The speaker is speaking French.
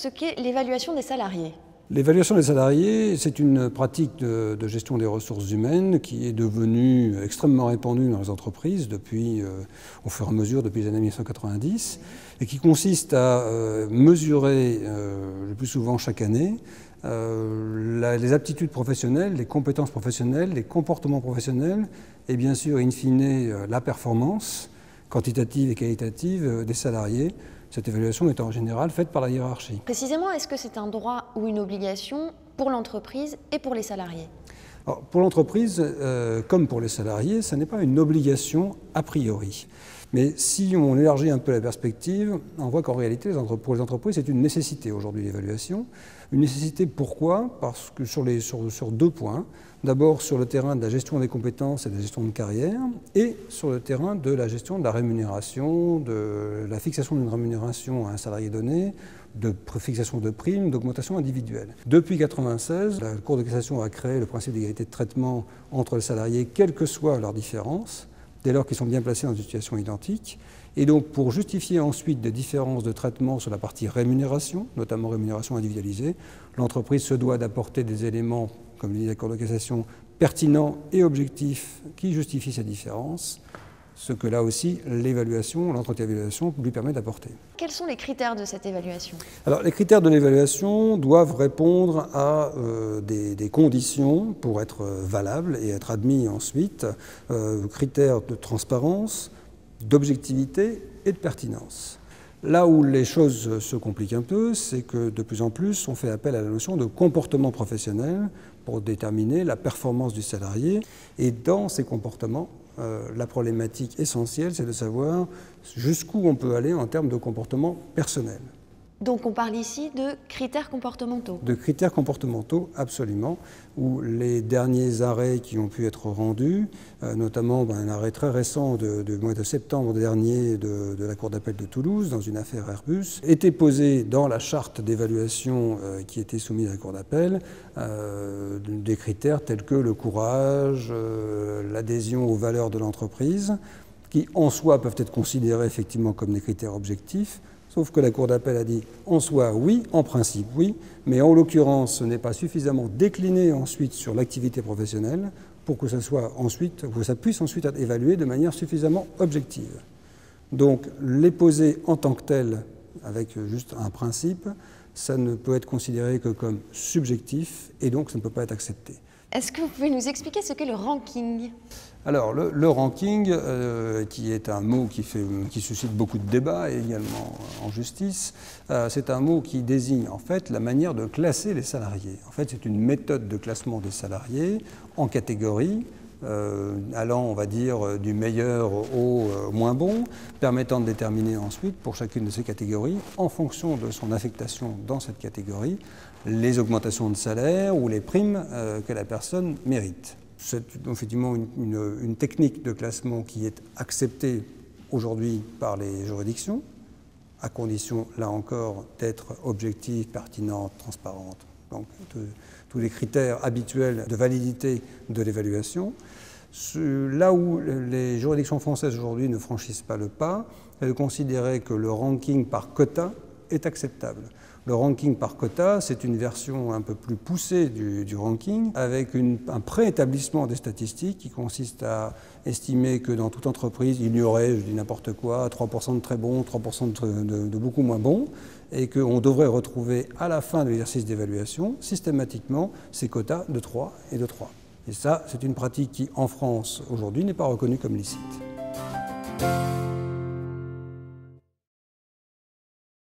ce qu'est l'évaluation des salariés. L'évaluation des salariés, c'est une pratique de gestion des ressources humaines qui est devenue extrêmement répandue dans les entreprises au fur et à mesure depuis les années 1990 et qui consiste à mesurer le plus souvent chaque année les aptitudes professionnelles, les compétences professionnelles, les comportements professionnels et bien sûr, in fine, la performance quantitative et qualitative des salariés. Cette évaluation est en général faite par la hiérarchie. Précisément, est-ce que c'est un droit ou une obligation pour l'entreprise et pour les salariés? Alors, pour l'entreprise, comme pour les salariés, ce n'est pas une obligation a priori. Mais si on élargit un peu la perspective, on voit qu'en réalité, pour les entreprises, c'est une nécessité aujourd'hui l'évaluation. Une nécessité pourquoi? Parce que sur deux points. D'abord sur le terrain de la gestion des compétences et de la gestion de carrière, et sur le terrain de la gestion de la rémunération, de la fixation d'une rémunération à un salarié donné, de fixation de primes, d'augmentation individuelle. Depuis 1996, la Cour de cassation a créé le principe d'égalité de traitement entre les salariés, quelles que soient leurs différences, dès lors qu'ils sont bien placés dans une situation identique. Et donc, pour justifier ensuite des différences de traitement sur la partie rémunération, notamment rémunération individualisée, l'entreprise se doit d'apporter des éléments, comme le dit la Cour de cassation, pertinents et objectifs qui justifient ces différences, ce que là aussi l'évaluation, l'entretien d'évaluation lui permet d'apporter. Quels sont les critères de cette évaluation? Alors, les critères de l'évaluation doivent répondre à des conditions pour être valables et être admis ensuite, critères de transparence, d'objectivité et de pertinence. Là où les choses se compliquent un peu, c'est que de plus en plus on fait appel à la notion de comportement professionnel pour déterminer la performance du salarié. Et dans ces comportements, la problématique essentielle, c'est de savoir jusqu'où on peut aller en termes de comportement personnel. Donc on parle ici de critères comportementaux. De critères comportementaux, absolument, où les derniers arrêts qui ont pu être rendus, notamment un arrêt très récent du mois de septembre dernier de la Cour d'appel de Toulouse, dans une affaire Airbus, étaient posés dans la charte d'évaluation qui était soumise à la Cour d'appel des critères tels que le courage, l'adhésion aux valeurs de l'entreprise, qui en soi peuvent être considérés effectivement comme des critères objectifs. Sauf que la Cour d'appel a dit en soi oui, en principe oui, mais en l'occurrence ce n'est pas suffisamment décliné ensuite sur l'activité professionnelle pour que ça puisse ensuite être évalué de manière suffisamment objective. Donc les poser en tant que tel avec juste un principe, ça ne peut être considéré que comme subjectif et donc ça ne peut pas être accepté. Est-ce que vous pouvez nous expliquer ce qu'est le ranking? Alors, le ranking, qui est un mot qui suscite beaucoup de débats également en justice, c'est un mot qui désigne en fait la manière de classer les salariés. En fait, c'est une méthode de classement des salariés en catégories, allant, on va dire, du meilleur au moins bon, permettant de déterminer ensuite, pour chacune de ces catégories, en fonction de son affectation dans cette catégorie, les augmentations de salaire ou les primes que la personne mérite. C'est effectivement une technique de classement qui est acceptée aujourd'hui par les juridictions, à condition, là encore, d'être objective, pertinente, transparente. Donc, tous les critères habituels de validité de l'évaluation. Là où les juridictions françaises aujourd'hui ne franchissent pas le pas, c'est de considérer que le ranking par quota est acceptable. Le ranking par quota, c'est une version un peu plus poussée du ranking, avec un préétablissement des statistiques qui consiste à estimer que dans toute entreprise, il y aurait, je dis n'importe quoi, 3% de très bons, 3% de beaucoup moins bons, et qu'on devrait retrouver à la fin de l'exercice d'évaluation, systématiquement, ces quotas de 3 et de 3. Et ça, c'est une pratique qui, en France, aujourd'hui, n'est pas reconnue comme licite.